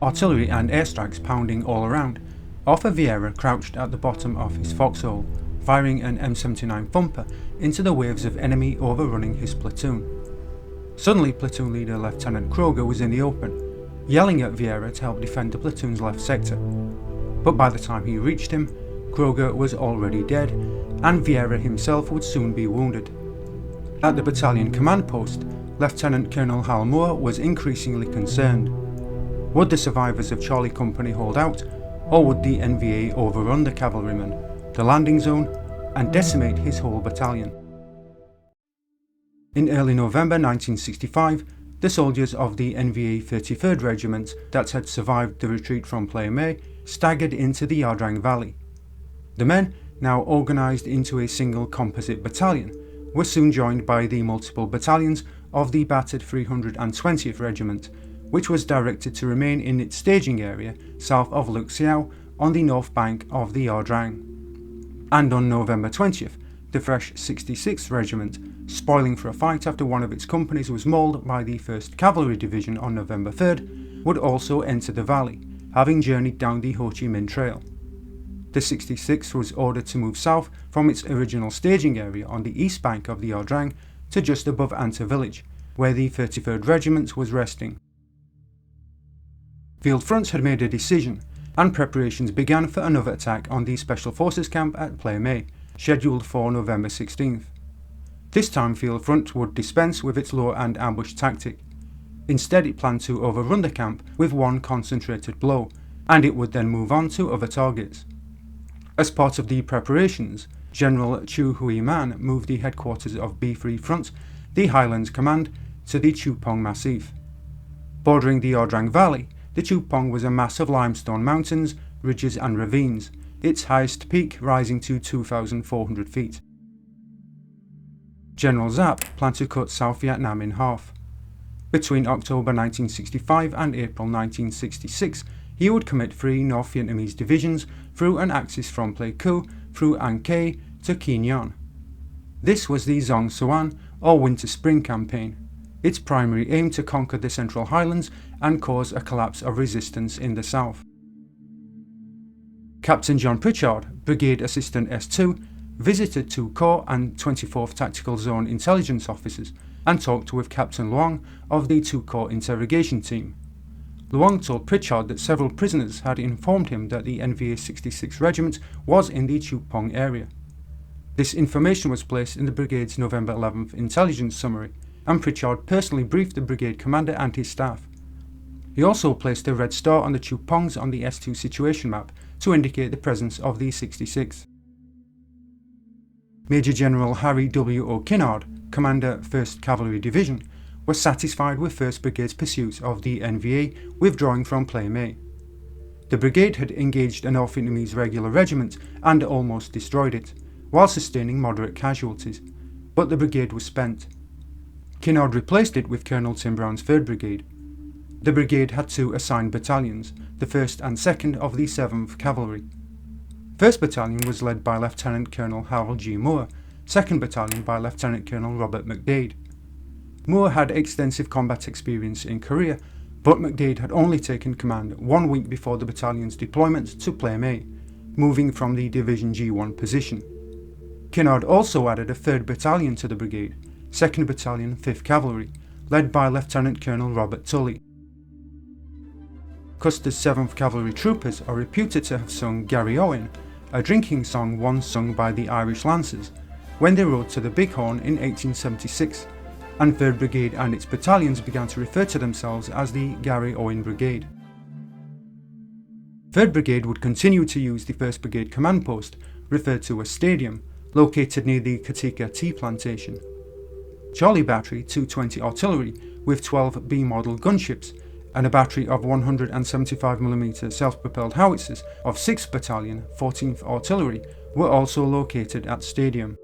artillery and airstrikes pounding all around, Arthur Viera crouched at the bottom of his foxhole, firing an M79 Thumper into the waves of enemy overrunning his platoon. Suddenly, platoon leader Lieutenant Kroger was in the open, yelling at Viera to help defend the platoon's left sector. But by the time he reached him, Kroger was already dead, and Viera himself would soon be wounded. At the battalion command post, Lieutenant Colonel Hal Moore was increasingly concerned. Would the survivors of Charlie Company hold out, or would the NVA overrun the cavalrymen, the landing zone, and decimate his whole battalion? In early November 1965, the soldiers of the NVA 33rd Regiment that had survived the retreat from Plei Me staggered into the Yardrang Valley. The men, now organised into a single composite battalion, were soon joined by the multiple battalions of the battered 320th Regiment, which was directed to remain in its staging area south of Luk Siau on the north bank of the Yardrang. And on November 20th, the fresh 66th Regiment, spoiling for a fight after one of its companies was mauled by the 1st Cavalry Division on November 3rd, would also enter the valley, having journeyed down the Ho Chi Minh Trail. The 66th was ordered to move south from its original staging area on the east bank of the Yardrang to just above Anta village, where the 33rd Regiment was resting. Field fronts had made a decision, and preparations began for another attack on the Special Forces camp at Plei Me, scheduled for November 16th. This time Field Front would dispense with its lure and ambush tactic. Instead, it planned to overrun the camp with one concentrated blow, and it would then move on to other targets. As part of the preparations, General Chu Hui Man moved the headquarters of B3 Front, the Highlands Command, to the Chupong Massif. Bordering the Yardrang Valley, the Chupong was a mass of limestone mountains, ridges and ravines, its highest peak rising to 2,400 feet. General Giap planned to cut South Vietnam in half. Between October 1965 and April 1966, he would commit 3 North Vietnamese divisions through an axis from Pleiku through An Khe to Quy Nhon. This was the Dong Xuan, or Winter-Spring campaign, its primary aim to conquer the Central Highlands and cause a collapse of resistance in the south. Captain John Pritchard, Brigade Assistant S2, visited 2 Corps and 24th Tactical Zone intelligence officers and talked with Captain Luong of the 2 Corps interrogation team. Luong told Pritchard that several prisoners had informed him that the NVA 66th Regiment was in the Chupong area. This information was placed in the brigade's November 11th intelligence summary, and Pritchard personally briefed the brigade commander and his staff. He also placed a red star on the Chupongs on the S2 situation map to indicate the presence of the 66th. Major General Harry W. O. Kinnard, Commander 1st Cavalry Division, was satisfied with 1st Brigade's pursuit of the NVA withdrawing from Plei Me. The brigade had engaged a North Vietnamese regular regiment and almost destroyed it, while sustaining moderate casualties, but the brigade was spent. Kinnard replaced it with Colonel Tim Brown's 3rd Brigade. The brigade had 2 assigned battalions, the 1st and 2nd of the 7th Cavalry. 1st Battalion was led by Lieutenant Colonel Hal Moore, 2nd Battalion by Lieutenant Colonel Robert McDade. Moore had extensive combat experience in Korea, but McDade had only taken command 1 week before the battalion's deployment to Plei Me, moving from the Division G1 position. Kinnard also added a 3rd Battalion to the brigade, 2nd Battalion 5th Cavalry, led by Lieutenant Colonel Robert Tully. Custer's 7th Cavalry troopers are reputed to have sung Garry Owen, a drinking song once sung by the Irish Lancers, when they rode to the Bighorn in 1876, and 3rd Brigade and its battalions began to refer to themselves as the Garry Owen Brigade. 3rd Brigade would continue to use the 1st Brigade command post, referred to as Stadium, located near the Katika Tea Plantation. Charlie Battery 220 artillery with 12 B-model gunships and a battery of 175mm self-propelled howitzers of 6th Battalion 14th Artillery were also located at Stadium.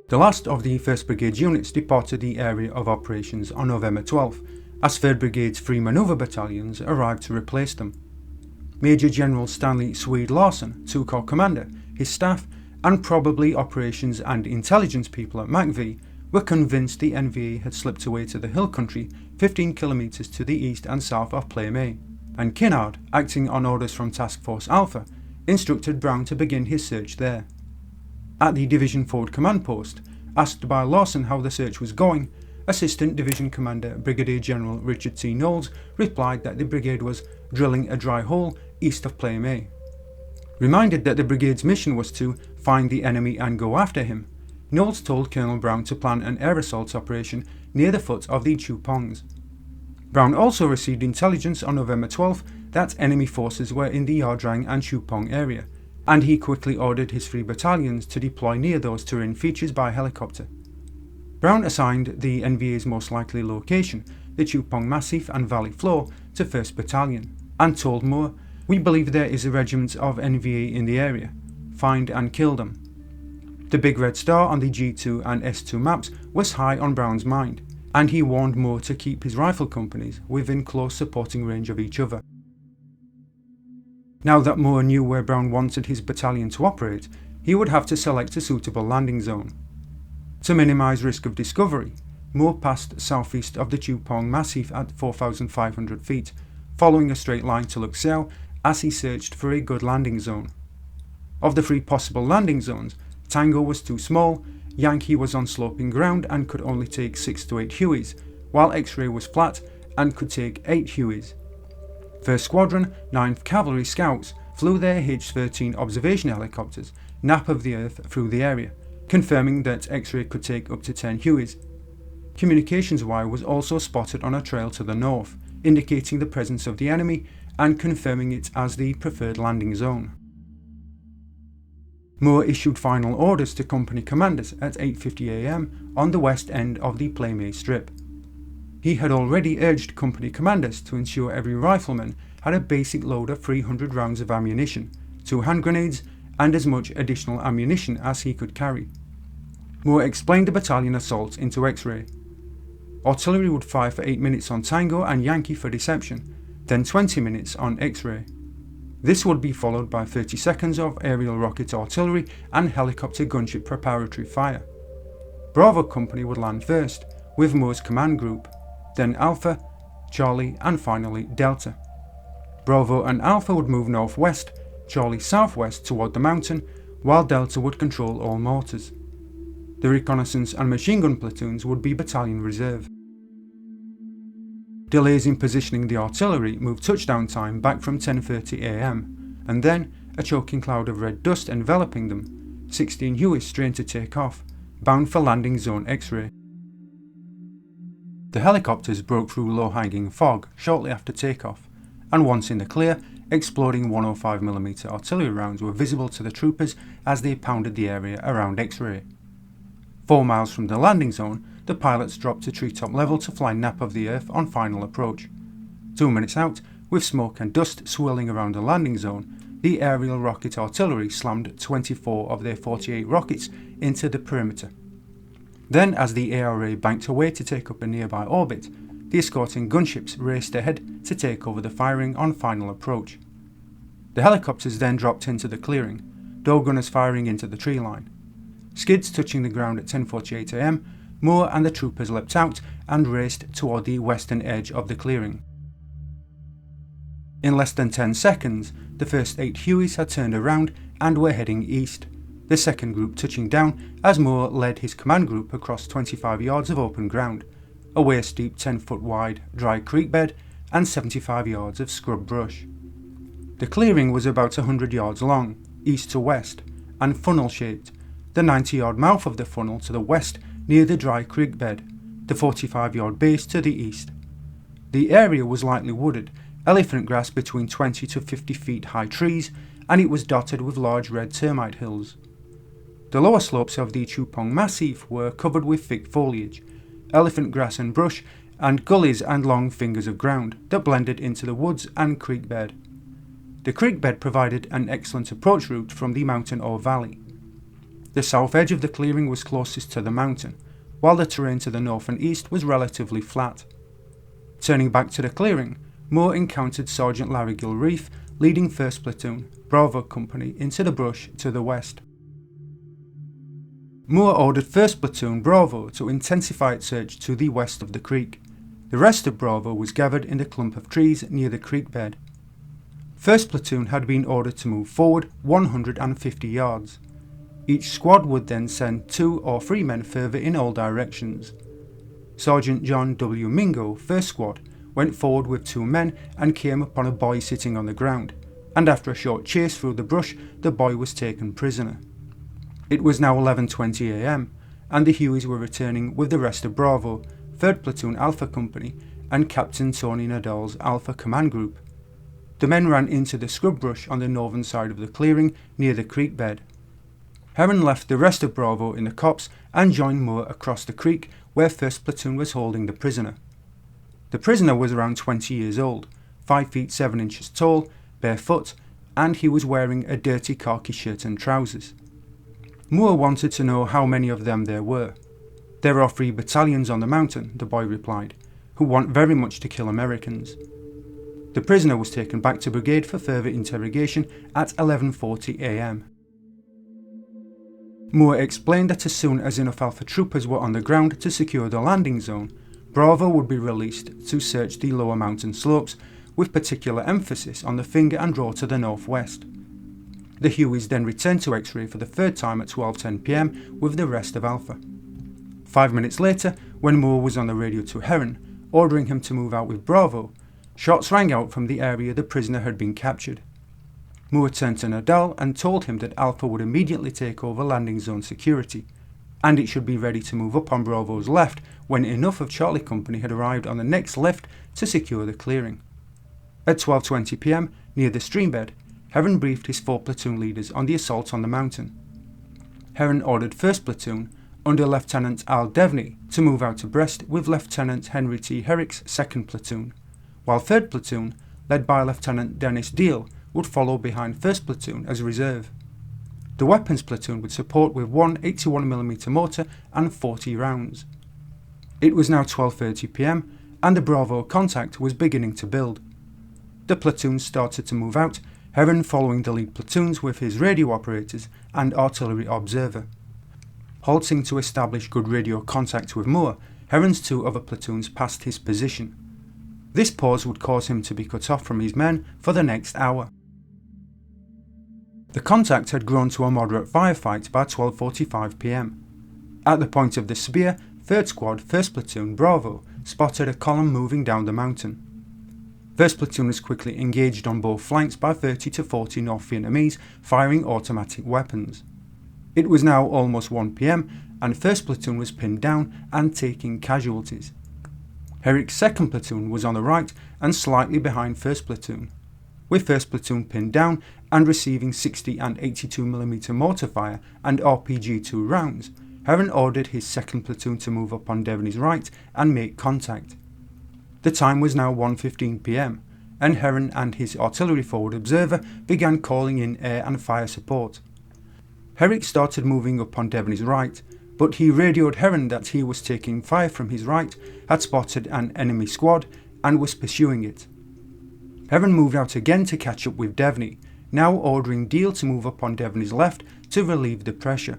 The last of the 1st Brigade's units departed the area of operations on November 12th, as 3rd Brigade's 3 manoeuvre battalions arrived to replace them. Major General Stanley Swede Larson, 2 Corps Commander, his staff, and probably operations and intelligence people at MACV were convinced the NVA had slipped away to the hill country 15 kilometres to the east and south of Plei Me, and Kinnaird, acting on orders from Task Force Alpha, instructed Brown to begin his search there. At the Division Forward Command Post, asked by Lawson how the search was going, Assistant Division Commander Brigadier General Richard T. Knowles replied that the brigade was drilling a dry hole east of Plei Me. Reminded that the brigade's mission was to find the enemy and go after him, Knowles told Colonel Brown to plan an air assault operation near the foot of the Chupongs. Brown also received intelligence on November 12th that enemy forces were in the Yardrang and Chupong area, and he quickly ordered his 3 battalions to deploy near those terrain features by helicopter. Brown assigned the NVA's most likely location, the Chupong Massif and Valley Floor, to 1st Battalion, and told Moore, "We believe there is a regiment of NVA in the area. Find and kill them." The big red star on the G2 and S2 maps was high on Brown's mind, and he warned Moore to keep his rifle companies within close supporting range of each other. Now that Moore knew where Brown wanted his battalion to operate, he would have to select a suitable landing zone. To minimise risk of discovery, Moore passed southeast of the Chupong Massif at 4,500 feet, following a straight line to Luxiao as he searched for a good landing zone. Of the 3 possible landing zones, Tango was too small, Yankee was on sloping ground and could only take 6 to 8 Hueys, while X-Ray was flat and could take 8 Hueys. 1st Squadron, 9th Cavalry Scouts flew their H-13 observation helicopters nap of the Earth through the area, confirming that X-Ray could take up to 10 Hueys. Communications wire was also spotted on a trail to the north, indicating the presence of the enemy and confirming it as the preferred landing zone. Moore issued final orders to company commanders at 8:50 am on the west end of the Plei Me strip. He had already urged company commanders to ensure every rifleman had a basic load of 300 rounds of ammunition, 2 hand grenades, and as much additional ammunition as he could carry. Moore explained the battalion assault into X-ray. Artillery would fire for 8 minutes on Tango and Yankee for deception, then 20 minutes on X-ray. This would be followed by 30 seconds of aerial rocket artillery and helicopter gunship preparatory fire. Bravo Company would land first, with Moore's command group, then Alpha, Charlie and finally Delta. Bravo and Alpha would move northwest, Charlie southwest toward the mountain, while Delta would control all mortars. The reconnaissance and machine gun platoons would be battalion reserve. Delays in positioning the artillery moved touchdown time back from 10:30 am, and then a choking cloud of red dust enveloping them, 16 Hueys strained to take off, bound for landing zone X-ray. The helicopters broke through low-hanging fog shortly after takeoff, and once in the clear, exploding 105mm artillery rounds were visible to the troopers as they pounded the area around X-ray. 4 miles from the landing zone, the pilots dropped to treetop level to fly nap of the Earth on final approach. 2 minutes out, with smoke and dust swirling around the landing zone, the aerial rocket artillery slammed 24 of their 48 rockets into the perimeter. Then, as the ARA banked away to take up a nearby orbit, the escorting gunships raced ahead to take over the firing on final approach. The helicopters then dropped into the clearing, door gunners firing into the tree line. Skids touching the ground at 10:48 am, Moore and the troopers leapt out and raced toward the western edge of the clearing. In less than 10 seconds, the first 8 Hueys had turned around and were heading east, the second group touching down as Moore led his command group across 25 yards of open ground, a waist-deep 10-foot wide dry creek bed and 75 yards of scrub brush. The clearing was about 100 yards long, east to west, and funnel-shaped, the 90-yard mouth of the funnel to the west near the dry creek bed, the 45-yard base to the east. The area was lightly wooded, elephant grass between 20 to 50 feet high trees, and it was dotted with large red termite hills. The lower slopes of the Chupong Massif were covered with thick foliage, elephant grass and brush, and gullies and long fingers of ground that blended into the woods and creek bed. The creek bed provided an excellent approach route from the mountain or valley. The south edge of the clearing was closest to the mountain, while the terrain to the north and east was relatively flat. Turning back to the clearing, Moore encountered Sergeant Larry Gilreath leading 1st Platoon, Bravo Company, into the brush to the west. Moore ordered 1st Platoon Bravo to intensify its search to the west of the creek. The rest of Bravo was gathered in a clump of trees near the creek bed. 1st Platoon had been ordered to move forward 150 yards. Each squad would then send 2 or 3 men further in all directions. Sergeant John W. Mingo, 1st Squad, went forward with 2 men and came upon a boy sitting on the ground, and after a short chase through the brush, the boy was taken prisoner. It was now 11:20 am, and the Hueys were returning with the rest of Bravo, 3rd Platoon Alpha Company, and Captain Tony Nadal's Alpha Command Group. The men ran into the scrub brush on the northern side of the clearing near the creek bed. Herron left the rest of Bravo in the copse and joined Moore across the creek where 1st Platoon was holding the prisoner. The prisoner was around 20 years old, 5 feet 7 inches tall, barefoot, and he was wearing a dirty khaki shirt and trousers. Moore wanted to know how many of them there were. "There are 3 battalions on the mountain," the boy replied, "who want very much to kill Americans." The prisoner was taken back to brigade for further interrogation at 11:40 am. Moore explained that as soon as enough Alpha troopers were on the ground to secure the landing zone, Bravo would be released to search the lower mountain slopes, with particular emphasis on the finger and draw to the northwest. The Hueys then returned to X-ray for the 3rd time at 12:10 pm with the rest of Alpha. 5 minutes later, when Moore was on the radio to Herron, ordering him to move out with Bravo, shots rang out from the area the prisoner had been captured. Moore turned to Nadal and told him that Alpha would immediately take over landing zone security, and it should be ready to move up on Bravo's left when enough of Charlie Company had arrived on the next lift to secure the clearing. At 12:20 pm, near the streambed, Herron briefed his 4 platoon leaders on the assault on the mountain. Herron ordered 1st Platoon, under Lieutenant Al Devney, to move out abreast with Lieutenant Henry T. Herrick's 2nd Platoon, while 3rd Platoon, led by Lieutenant Dennis Deal, would follow behind 1st Platoon as reserve. The weapons platoon would support with 1 81mm mortar and 40 rounds. It was now 12:30 pm, and the Bravo contact was beginning to build. The platoons started to move out, Herron following the lead platoons with his radio operators and artillery observer. Halting to establish good radio contact with Moore, Herron's 2 other platoons passed his position. This pause would cause him to be cut off from his men for the next hour. The contact had grown to a moderate firefight by 12:45 pm. At the point of the spear, 3rd Squad, 1st Platoon, Bravo, spotted a column moving down the mountain. 1st Platoon was quickly engaged on both flanks by 30 to 40 North Vietnamese firing automatic weapons. It was now almost 1 pm, and 1st Platoon was pinned down and taking casualties. Herrick's 2nd Platoon was on the right and slightly behind 1st Platoon. With 1st Platoon pinned down and receiving 60 and 82mm mortar fire and RPG-2 rounds, Herron ordered his 2nd Platoon to move up on Devney's right and make contact. The time was now 1:15 pm, and Herron and his artillery forward observer began calling in air and fire support. Herrick started moving up on Devney's right, but he radioed Herron that he was taking fire from his right, had spotted an enemy squad, and was pursuing it. Herron moved out again to catch up with Devney, now ordering Deal to move up on Devney's left to relieve the pressure.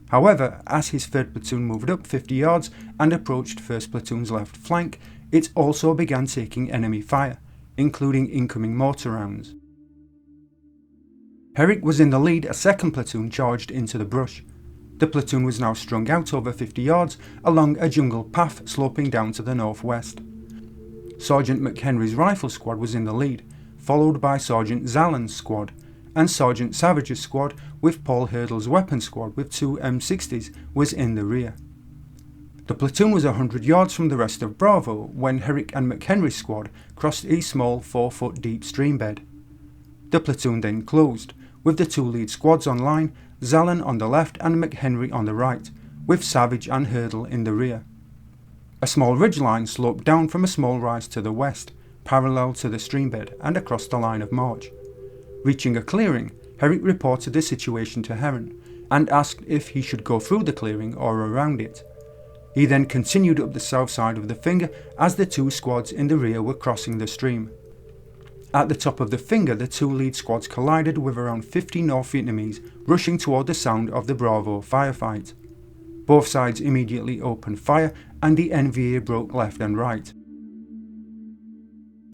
However, as his 3rd Platoon moved up 50 yards and approached 1st Platoon's left flank, it also began taking enemy fire, including incoming mortar rounds. Herrick was in the lead as 2nd Platoon charged into the brush. The platoon was now strung out over 50 yards along a jungle path sloping down to the northwest. Sergeant McHenry's rifle squad was in the lead, followed by Sergeant Zallen's squad, and Sergeant Savage's squad with Paul Hurdle's weapons squad with 2 M60s was in the rear. The platoon was 100 yards from the rest of Bravo when Herrick and McHenry's squad crossed a small 4-foot deep stream bed. The platoon then closed, with the 2 lead squads on line, Zallen on the left and McHenry on the right, with Savage and Hurdle in the rear. A small ridgeline sloped down from a small rise to the west, parallel to the streambed and across the line of march. Reaching a clearing, Herrick reported the situation to Herron and asked if he should go through the clearing or around it. He then continued up the south side of the finger as the 2 squads in the rear were crossing the stream. At the top of the finger, the 2 lead squads collided with around 50 North Vietnamese rushing toward the sound of the Bravo firefight. Both sides immediately opened fire and the NVA broke left and right.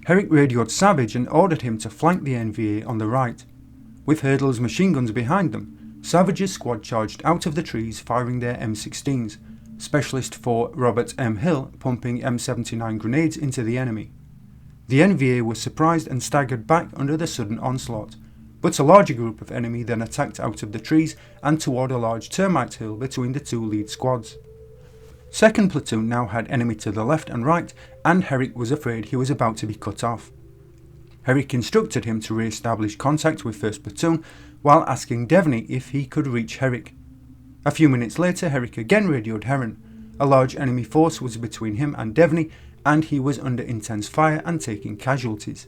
Herrick radioed Savage and ordered him to flank the NVA on the right. With Hurdle's machine guns behind them, Savage's squad charged out of the trees firing their M16s, Specialist 4 Robert M. Hill pumping M79 grenades into the enemy. The NVA was surprised and staggered back under the sudden onslaught, but a larger group of enemy then attacked out of the trees and toward a large termite hill between the two lead squads. 2nd Platoon now had enemy to the left and right, and Herrick was afraid he was about to be cut off. Herrick instructed him to re-establish contact with 1st Platoon while asking Devney if he could reach Herrick. A few minutes later, Herrick again radioed Heron. A large enemy force was between him and Devney, and he was under intense fire and taking casualties.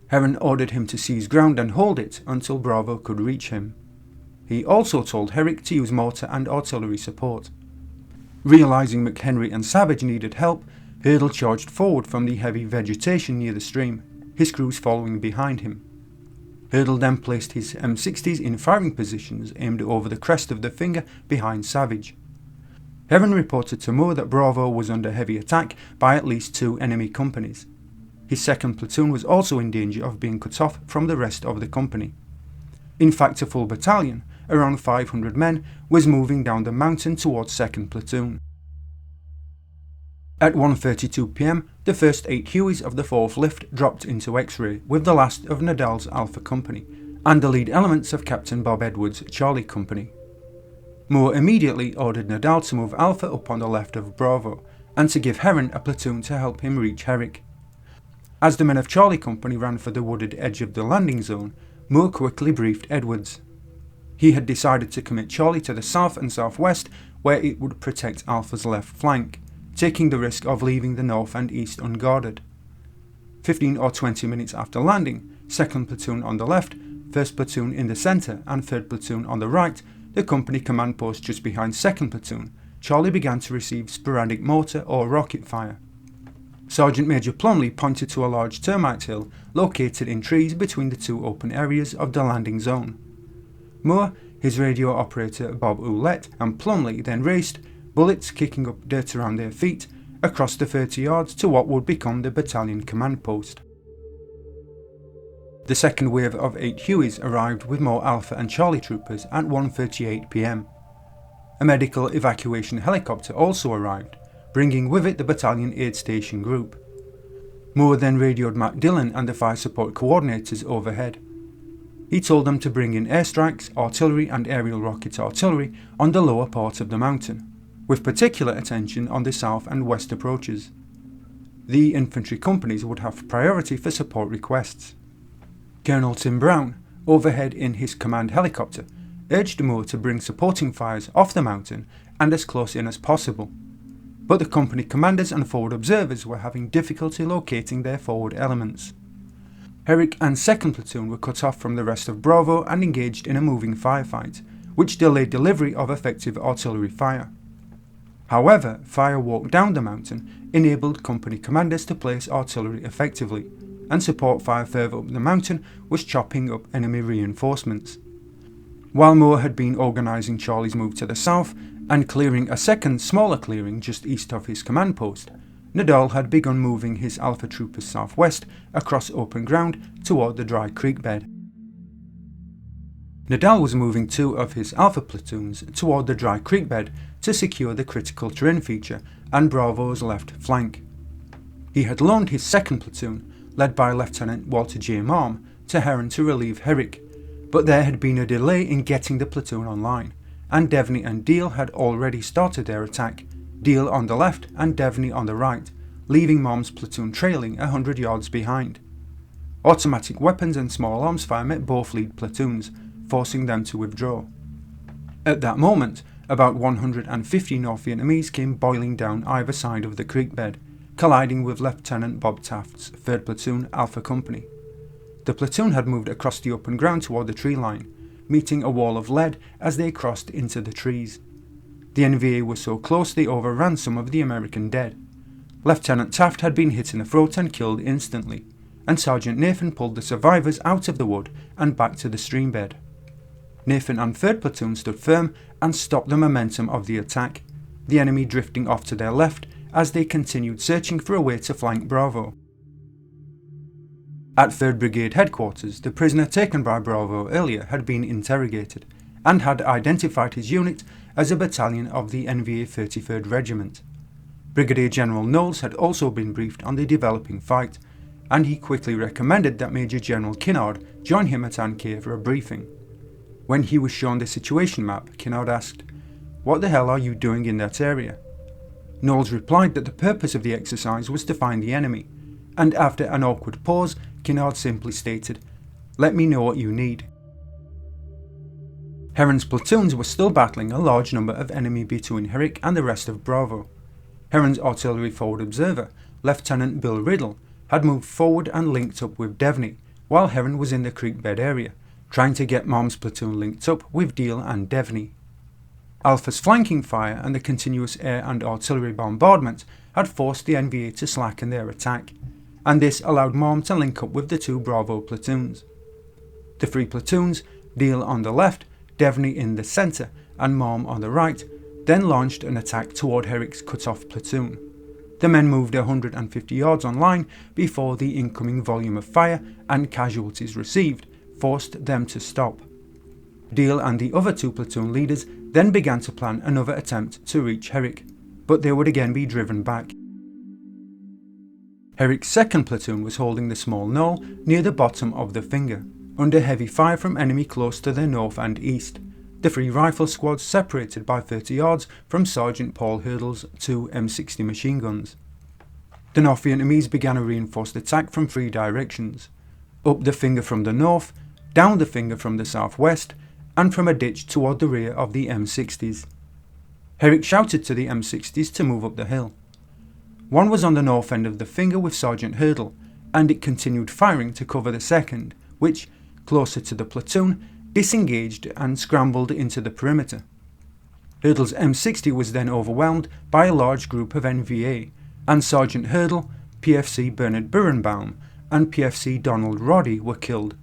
Heron ordered him to seize ground and hold it until Bravo could reach him. He also told Herrick to use mortar and artillery support. Realising McHenry and Savage needed help, Hurdle charged forward from the heavy vegetation near the stream, his crews following behind him. Hurdle then placed his M60s in firing positions aimed over the crest of the finger behind Savage. Heron reported to Moore that Bravo was under heavy attack by at least 2 enemy companies. His 2nd Platoon was also in danger of being cut off from the rest of the company. In fact, a full battalion, around 500 men, was moving down the mountain towards 2nd Platoon. At 1:32 p.m, the first 8 Hueys of the 4th Lift dropped into X-ray with the last of Nadal's Alpha Company, and the lead elements of Captain Bob Edwards' Charlie Company. Moore immediately ordered Nadal to move Alpha up on the left of Bravo, and to give Heron a platoon to help him reach Herrick. As the men of Charlie Company ran for the wooded edge of the landing zone, Moore quickly briefed Edwards. He had decided to commit Charlie to the south and southwest, where it would protect Alpha's left flank, taking the risk of leaving the north and east unguarded. 15 or 20 minutes after landing, 2nd Platoon on the left, 1st Platoon in the centre and 3rd Platoon on the right, the company command post just behind 2nd Platoon, Charlie began to receive sporadic mortar or rocket fire. Sergeant Major Plumley pointed to a large termite hill located in trees between the 2 open areas of the landing zone. Moore, his radio operator Bob Ouellette and Plumley then raced, bullets kicking up dirt around their feet, across the 30 yards to what would become the battalion command post. The second wave of 8 Hueys arrived with more Alpha and Charlie troopers at 1:38 p.m. A medical evacuation helicopter also arrived, bringing with it the battalion aid station group. Moore then radioed Matt Dillon and the fire support coordinators overhead. He told them to bring in airstrikes, artillery and aerial rocket artillery on the lower part of the mountain, with particular attention on the south and west approaches. The infantry companies would have priority for support requests. Colonel Tim Brown, overhead in his command helicopter, urged Moore to bring supporting fires off the mountain and as close in as possible, but the company commanders and forward observers were having difficulty locating their forward elements. Herrick and 2nd Platoon were cut off from the rest of Bravo and engaged in a moving firefight, which delayed delivery of effective artillery fire. However, fire walk down the mountain enabled company commanders to place artillery effectively, and support fire further up the mountain was chopping up enemy reinforcements. While Moore had been organising Charlie's move to the south and clearing a second smaller clearing just east of his command post, Nadal had begun moving his Alpha troopers southwest across open ground toward the dry creek bed. Nadal was moving 2 of his Alpha platoons toward the dry creek bed to secure the critical terrain feature and Bravo's left flank. He had loaned his 2nd Platoon, led by Lieutenant Walter J. Marm, to Heron to relieve Herrick, but there had been a delay in getting the platoon online, and Devney and Deal had already started their attack, Deal on the left and Devney on the right, leaving Marm's platoon trailing 100 yards behind. Automatic weapons and small arms fire met both lead platoons, forcing them to withdraw. At that moment, about 150 North Vietnamese came boiling down either side of the creek bed, colliding with Lieutenant Bob Taft's 3rd Platoon Alpha Company. The platoon had moved across the open ground toward the tree line, meeting a wall of lead as they crossed into the trees. The NVA was so close they overran some of the American dead. Lieutenant Taft had been hit in the throat and killed instantly, and Sergeant Nathan pulled the survivors out of the wood and back to the stream bed. Nathan and 3rd Platoon stood firm and stopped the momentum of the attack, the enemy drifting off to their left as they continued searching for a way to flank Bravo. At 3rd Brigade headquarters, the prisoner taken by Bravo earlier had been interrogated and had identified his unit as a battalion of the NVA 33rd Regiment. Brigadier General Knowles had also been briefed on the developing fight, and he quickly recommended that Major General Kinnard join him at Ancair for a briefing. When he was shown the situation map, Kinnard asked, "What the hell are you doing in that area?" Knowles replied that the purpose of the exercise was to find the enemy, and after an awkward pause, Kinnard simply stated, "Let me know what you need." Herron's platoons were still battling a large number of enemy between Herrick and the rest of Bravo. Herron's artillery forward observer, Lieutenant Bill Riddle, had moved forward and linked up with Devney, while Herron was in the creek bed area, trying to get Mom's platoon linked up with Deal and Devney. Alpha's flanking fire and the continuous air and artillery bombardment had forced the NVA to slacken their attack, and this allowed Mom to link up with the 2 Bravo platoons. The 3 platoons, Deal on the left, Devney in the centre, and Mom on the right, then launched an attack toward Herrick's cut-off platoon. The men moved 150 yards on line before the incoming volume of fire and casualties received forced them to stop. Deal and the other 2 platoon leaders then began to plan another attempt to reach Herrick, but they would again be driven back. Herrick's 2nd platoon was holding the small knoll near the bottom of the finger, under heavy fire from enemy close to the north and east. The 3 rifle squads separated by 30 yards from Sergeant Paul Hurdle's 2 M60 machine guns. The North Vietnamese began a reinforced attack from 3 directions: up the finger from the north, down the finger from the southwest, and from a ditch toward the rear of the M60s. Herrick shouted to the M60s to move up the hill. One was on the north end of the finger with Sergeant Hurdle, and it continued firing to cover the 2nd, which, closer to the platoon, disengaged and scrambled into the perimeter. Hurdle's M60 was then overwhelmed by a large group of NVA, and Sergeant Hurdle, PFC Bernard Birnbaum, and PFC Donald Roddy were killed.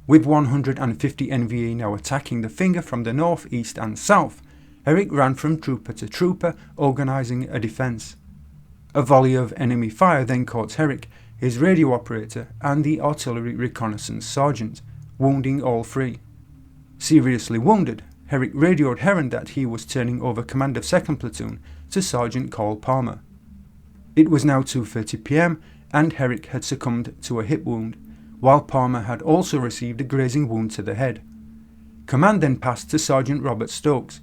With 150 NVA now attacking the finger from the north, east and south, Herrick ran from trooper to trooper, organising a defence. A volley of enemy fire then caught Herrick, his radio operator and the artillery reconnaissance sergeant, wounding all 3. Seriously wounded, Herrick radioed Herron that he was turning over command of 2nd Platoon to Sergeant Carl Palmer. It was now 2:30 p.m. and Herrick had succumbed to a hip wound, while Palmer had also received a grazing wound to the head. Command then passed to Sergeant Robert Stokes,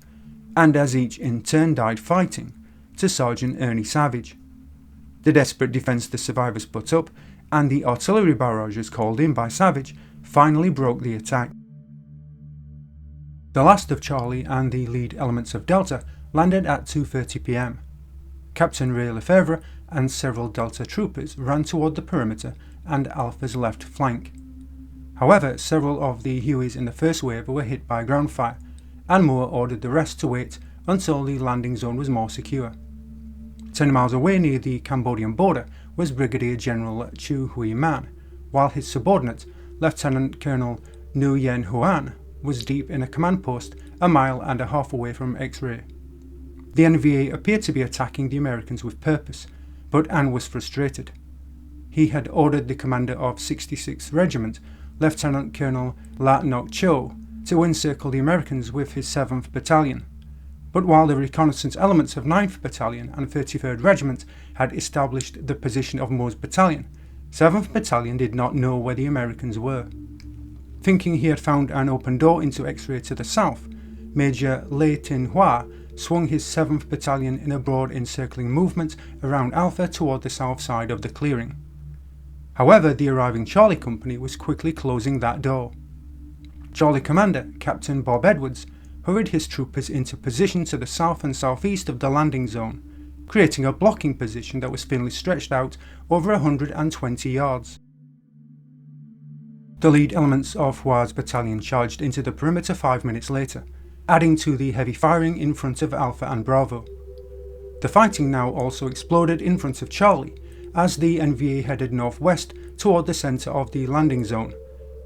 and as each in turn died fighting, to Sergeant Ernie Savage. The desperate defence the survivors put up, and the artillery barrages called in by Savage, finally broke the attack. The last of Charlie and the lead elements of Delta landed at 2:30 p.m. Captain Ray Lefebvre and several Delta troopers ran toward the perimeter and Alpha's left flank. However, several of the Hueys in the first wave were hit by ground fire, and Moore ordered the rest to wait until the landing zone was more secure. 10 miles away near the Cambodian border was Brigadier General Chu Hui Man, while his subordinate, Lieutenant Colonel Nguyen Huan, was deep in a command post 1.5 miles away from X-Ray. The NVA appeared to be attacking the Americans with purpose, but An was frustrated. He had ordered the commander of 66th Regiment, Lieutenant Colonel La Nok Cho, to encircle the Americans with his 7th Battalion. But while the reconnaissance elements of 9th Battalion and 33rd Regiment had established the position of Moore's battalion, 7th Battalion did not know where the Americans were. Thinking he had found an open door into X-Ray to the south, Major Lei Tin Hua swung his 7th Battalion in a broad encircling movement around Alpha toward the south side of the clearing. However, the arriving Charlie Company was quickly closing that door. Charlie Commander, Captain Bob Edwards, hurried his troopers into position to the south and southeast of the landing zone, creating a blocking position that was thinly stretched out over 120 yards. The lead elements of Hua's battalion charged into the perimeter 5 minutes later, adding to the heavy firing in front of Alpha and Bravo. The fighting now also exploded in front of Charlie, as the NVA headed northwest toward the centre of the landing zone,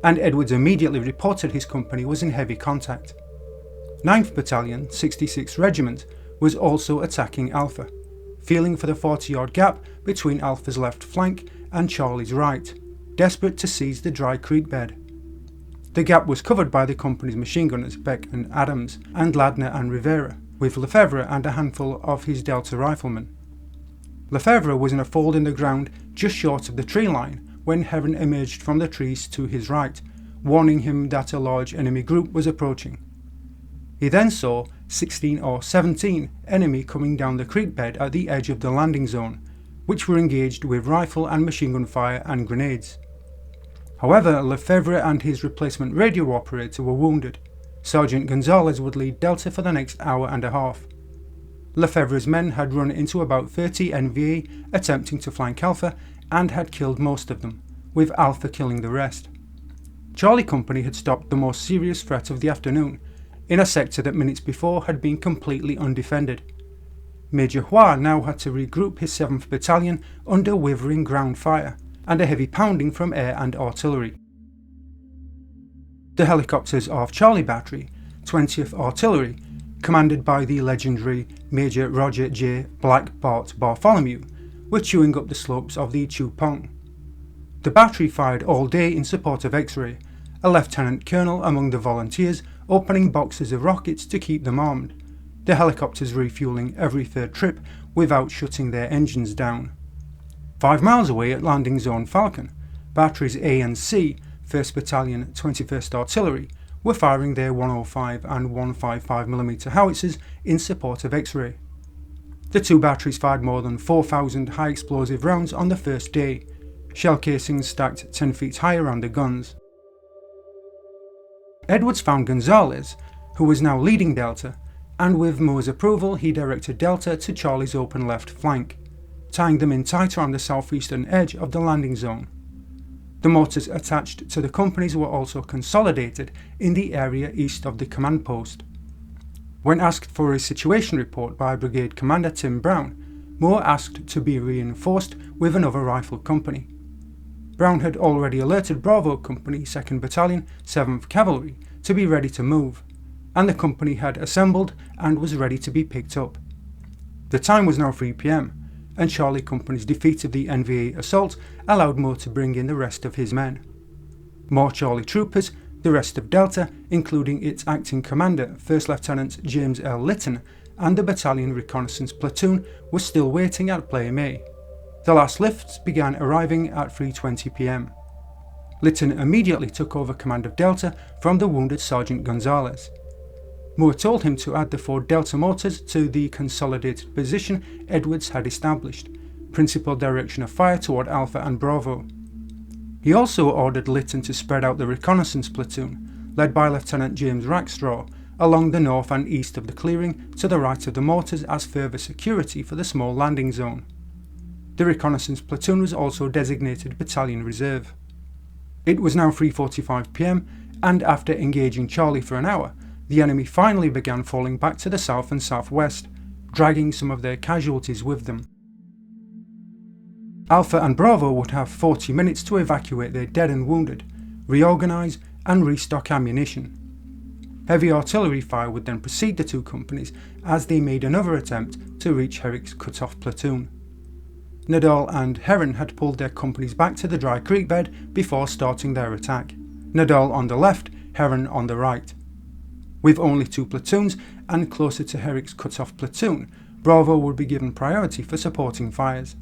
and Edwards immediately reported his company was in heavy contact. 9th Battalion, 66th Regiment, was also attacking Alpha, feeling for the 40-yard gap between Alpha's left flank and Charlie's right. desperate to seize the dry creek bed. The gap was covered by the company's machine gunners Beck and Adams, and Ladner and Rivera, with Lefebvre and a handful of his Delta riflemen. Lefebvre was in a fold in the ground just short of the tree line when Herron emerged from the trees to his right, warning him that a large enemy group was approaching. He then saw 16 or 17 enemy coming down the creek bed at the edge of the landing zone, which were engaged with rifle and machine gun fire and grenades. However, Lefebvre and his replacement radio operator were wounded. Sergeant Gonzalez would lead Delta for the next hour and a half. Lefebvre's men had run into about 30 NVA attempting to flank Alpha and had killed most of them, with Alpha killing the rest. Charlie Company had stopped the most serious threat of the afternoon, in a sector that minutes before had been completely undefended. Major Hua now had to regroup his 7th Battalion under withering ground fire and a heavy pounding from air and artillery. The helicopters of Charlie Battery, 20th Artillery, commanded by the legendary Major Roger J. Black Bart Bartholomew, were chewing up the slopes of the Chupong. The battery fired all day in support of X-Ray, a lieutenant colonel among the volunteers opening boxes of rockets to keep them armed, the helicopters refueling every third trip without shutting their engines down. 5 miles away at landing zone Falcon, batteries A and C, 1st Battalion 21st Artillery, were firing their 105 and 155mm howitzers in support of X-Ray. The two batteries fired more than 4,000 high explosive rounds on the first day, shell casings stacked 10 feet high around the guns. Edwards found Gonzalez, who was now leading Delta, and with Moore's approval he directed Delta to Charlie's open left flank, tying them in tight around the southeastern edge of the landing zone. The mortars attached to the companies were also consolidated in the area east of the command post. When asked for a situation report by Brigade Commander Tim Brown, Moore asked to be reinforced with another rifle company. Brown had already alerted Bravo Company 2nd Battalion, 7th Cavalry to be ready to move, and the company had assembled and was ready to be picked up. The time was now 3 p.m, and Charlie Company's defeat of the NVA assault allowed Moore to bring in the rest of his men. More Charlie troopers, the rest of Delta, including its acting commander, 1st Lieutenant James L. Litton, and the battalion reconnaissance platoon were still waiting at Plei Me. The last lifts began arriving at 3:20 p.m. Litton immediately took over command of Delta from the wounded Sergeant Gonzalez. Moore told him to add the 4 Delta mortars to the consolidated position Edwards had established, principal direction of fire toward Alpha and Bravo. He also ordered Litton to spread out the reconnaissance platoon, led by Lieutenant James Rackstraw, along the north and east of the clearing to the right of the mortars as further security for the small landing zone. The reconnaissance platoon was also designated Battalion Reserve. It was now 3:45 p.m, and after engaging Charlie for an hour, the enemy finally began falling back to the south and southwest, dragging some of their casualties with them. Alpha and Bravo would have 40 minutes to evacuate their dead and wounded, reorganise and restock ammunition. Heavy artillery fire would then precede the two companies as they made another attempt to reach Herrick's Cut-Off platoon. Nadal and Herron had pulled their companies back to the dry creek bed before starting their attack. Nadal on the left, Herron on the right. With only 2 platoons and closer to Herrick's Cut-Off platoon, Bravo would be given priority for supporting fires.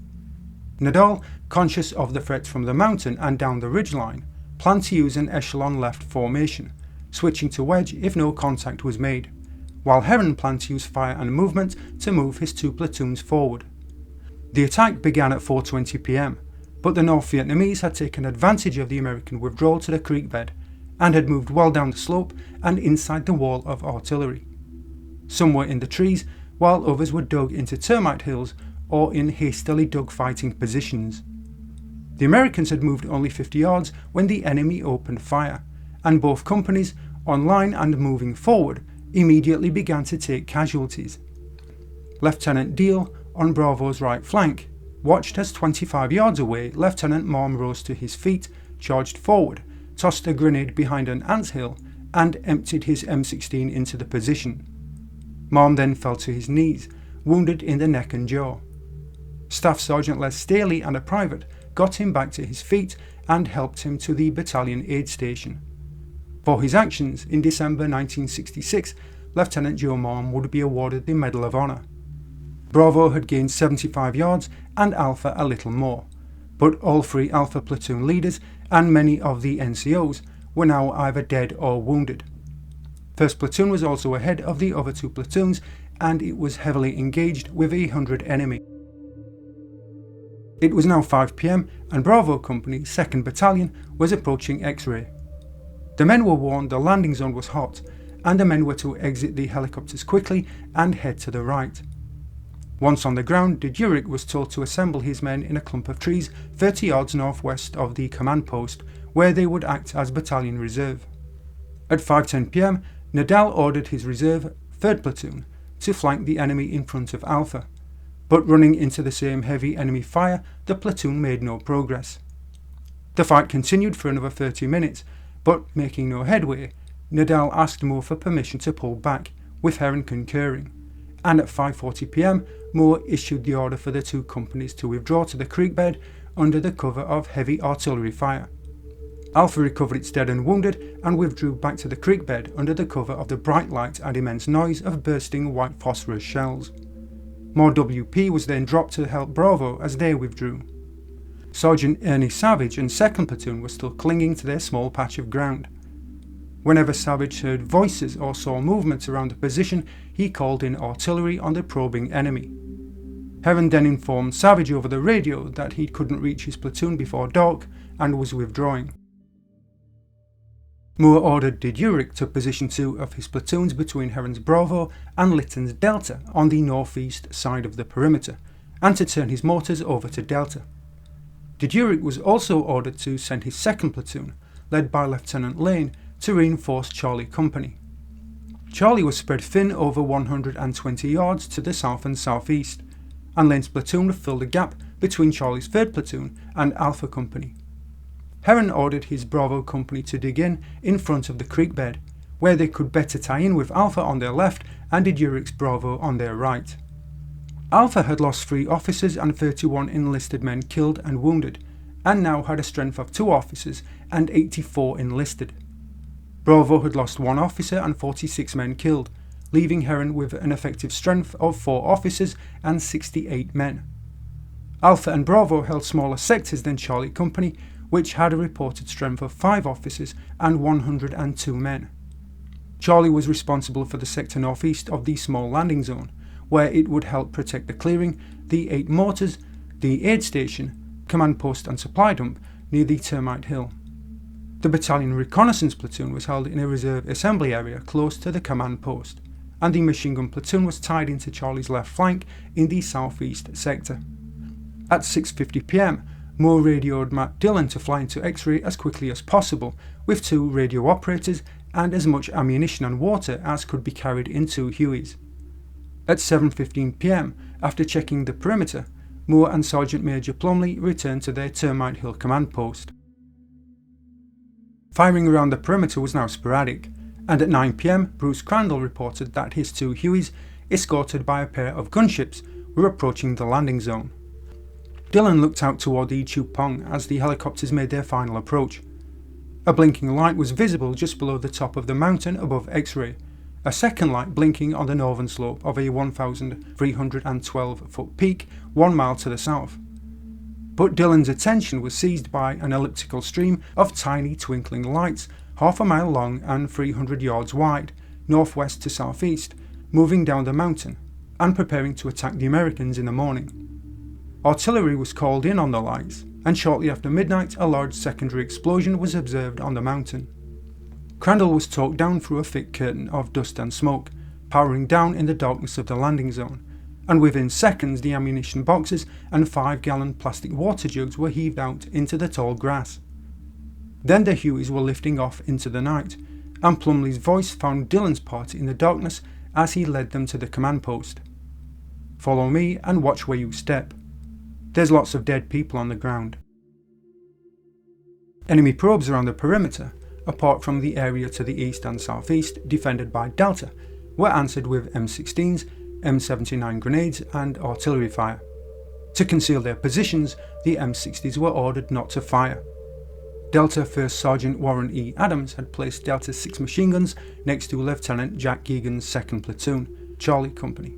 Nadal, conscious of the threat from the mountain and down the ridgeline, planned to use an echelon left formation, switching to wedge if no contact was made, while Herron planned to use fire and movement to move his 2 platoons forward. The attack began at 4:20 p.m, but the North Vietnamese had taken advantage of the American withdrawal to the creek bed and had moved well down the slope and inside the wall of artillery. Some were in the trees, while others were dug into termite hills or in hastily dug fighting positions. The Americans had moved only 50 yards when the enemy opened fire, and both companies, on line and moving forward, immediately began to take casualties. Lieutenant Deal, on Bravo's right flank, watched as 25 yards away Lieutenant Marm rose to his feet, charged forward, tossed a grenade behind an anthill, and emptied his M16 into the position. Marm then fell to his knees, wounded in the neck and jaw. Staff Sergeant Les Staley and a private got him back to his feet and helped him to the battalion aid station. For his actions, in December 1966, Lieutenant Joe Moore would be awarded the Medal of Honor. Bravo had gained 75 yards and Alpha a little more, but all three Alpha platoon leaders and many of the NCOs were now either dead or wounded. 1st Platoon was also ahead of the other two platoons, and it was heavily engaged with 100 enemy. It was now 5 PM and Bravo Company 2nd Battalion was approaching X-ray. The men were warned the landing zone was hot, and the men were to exit the helicopters quickly and head to the right. Once on the ground, Herrick was told to assemble his men in a clump of trees 30 yards northwest of the command post, where they would act as battalion reserve. At 5:10 PM, Nadal ordered his reserve, 3rd Platoon, to flank the enemy in front of Alpha, but running into the same heavy enemy fire, the platoon made no progress. The fight continued for another 30 minutes, but making no headway, Nadal asked Moore for permission to pull back, with Herrick concurring, and at 5:40 PM, Moore issued the order for the two companies to withdraw to the creek bed under the cover of heavy artillery fire. Alpha recovered its dead and wounded and withdrew back to the creek bed under the cover of the bright light and immense noise of bursting white phosphorus shells. More WP was then dropped to help Bravo as they withdrew. Sergeant Ernie Savage and 2nd Platoon were still clinging to their small patch of ground. Whenever Savage heard voices or saw movement around the position, he called in artillery on the probing enemy. Herrick then informed Savage over the radio that he couldn't reach his platoon before dark and was withdrawing. Moore ordered Herrick to position 2 of his platoons between Herrick's Bravo and Lytton's Delta on the northeast side of the perimeter, and to turn his mortars over to Delta. Herrick was also ordered to send his 2nd Platoon, led by Lieutenant Lane, to reinforce Charlie Company. Charlie was spread thin over 120 yards to the south and southeast, and Lane's platoon would fill the gap between Charlie's 3rd Platoon and Alpha Company. Herrick ordered his Bravo Company to dig in front of the creek bed, where they could better tie in with Alpha on their left and Herrick's Bravo on their right. Alpha had lost 3 officers and 31 enlisted men killed and wounded, and now had a strength of 2 officers and 84 enlisted. Bravo had lost 1 officer and 46 men killed, leaving Herrick with an effective strength of 4 officers and 68 men. Alpha and Bravo held smaller sectors than Charlie Company, which had a reported strength of 5 officers and 102 men. Charlie was responsible for the sector northeast of the small landing zone, where it would help protect the clearing, the 8 mortars, the aid station, command post and supply dump near the Termite Hill. The battalion reconnaissance platoon was held in a reserve assembly area close to the command post, and the machine gun platoon was tied into Charlie's left flank in the southeast sector. At 6:50 PM, Moore radioed Matt Dillon to fly into X-ray as quickly as possible, with 2 radio operators and as much ammunition and water as could be carried in 2 Hueys. At 7:15 PM, after checking the perimeter, Moore and Sergeant Major Plumley returned to their Termite Hill command post. Firing around the perimeter was now sporadic, and at 9 PM, Bruce Crandall reported that his 2 Hueys, escorted by a pair of gunships, were approaching the landing zone. Dillon looked out toward the Chupong as the helicopters made their final approach. A blinking light was visible just below the top of the mountain above X-ray, a second light blinking on the northern slope of a 1,312-foot peak 1 mile to the south. But Dillon's attention was seized by an elliptical stream of tiny twinkling lights, half a mile long and 300 yards wide, northwest to southeast, moving down the mountain, and preparing to attack the Americans in the morning. Artillery was called in on the lights, and shortly after midnight a large secondary explosion was observed on the mountain. Crandall was talked down through a thick curtain of dust and smoke, powering down in the darkness of the landing zone, and within seconds the ammunition boxes and 5-gallon plastic water jugs were heaved out into the tall grass. Then the Hueys were lifting off into the night, and Plumley's voice found Dillon's party in the darkness as he led them to the command post. "Follow me and watch where you step. There's lots of dead people on the ground." Enemy probes around the perimeter, apart from the area to the east and southeast defended by Delta, were answered with M16s, M79 grenades and artillery fire. To conceal their positions, the M60s were ordered not to fire. Delta 1st Sergeant Warren E. Adams had placed Delta 6 machine guns next to Lieutenant Jack Geegan's 2nd Platoon, Charlie Company.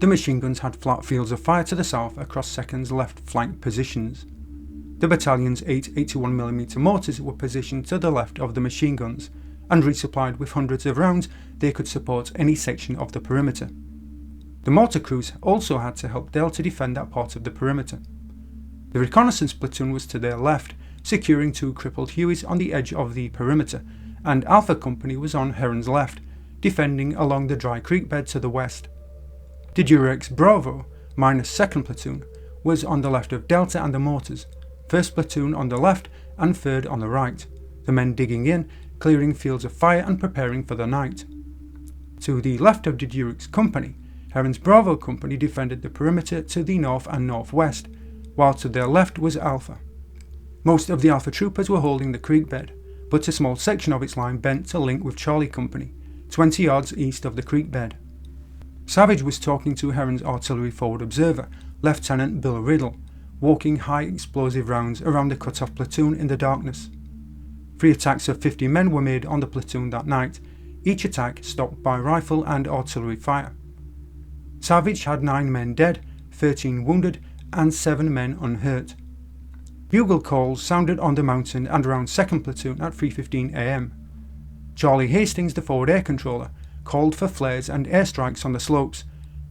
The machine guns had flat fields of fire to the south across 2nd's left flank positions. The battalion's 8 81mm mortars were positioned to the left of the machine guns, and resupplied with hundreds of rounds they could support any section of the perimeter. The mortar crews also had to help Delta defend that part of the perimeter. The reconnaissance platoon was to their left, securing 2 crippled Hueys on the edge of the perimeter, and Alpha Company was on Heron's left, defending along the dry creek bed to the west. The Durex Bravo, minus 2nd Platoon, was on the left of Delta and the mortars, 1st Platoon on the left and 3rd on the right, the men digging in, clearing fields of fire and preparing for the night. To the left of the Durex Company, Heron's Bravo Company defended the perimeter to the north and northwest, while to their left was Alpha. Most of the Alpha troopers were holding the creek bed, but a small section of its line bent to link with Charlie Company, 20 yards east of the creek bed. Savage was talking to Heron's artillery forward observer, Lieutenant Bill Riddle, walking high explosive rounds around the cut-off platoon in the darkness. 3 attacks of 50 men were made on the platoon that night, each attack stopped by rifle and artillery fire. Savage had 9 men dead, 13 wounded, and 7 men unhurt. Bugle calls sounded on the mountain and around 2nd Platoon at 3:15 am. Charlie Hastings, the forward air controller, called for flares and airstrikes on the slopes,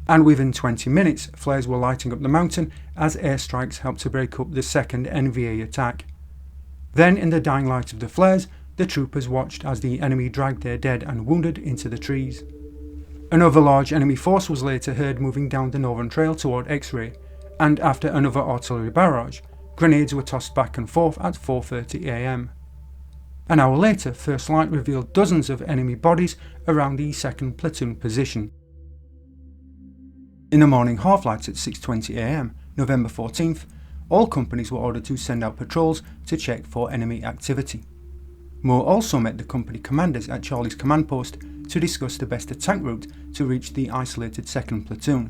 and within 20 minutes flares were lighting up the mountain as airstrikes helped to break up the 2nd NVA attack. Then, in the dying light of the flares, the troopers watched as the enemy dragged their dead and wounded into the trees. Another large enemy force was later heard moving down the northern trail toward X-Ray, and after another artillery barrage, grenades were tossed back and forth at 4:30 am. An hour later, First Light revealed dozens of enemy bodies around the 2nd Platoon position. In the morning half-lights at 6:20 am, November 14th, all companies were ordered to send out patrols to check for enemy activity. Moore also met the company commanders at Charlie's command post to discuss the best attack route to reach the isolated 2nd Platoon.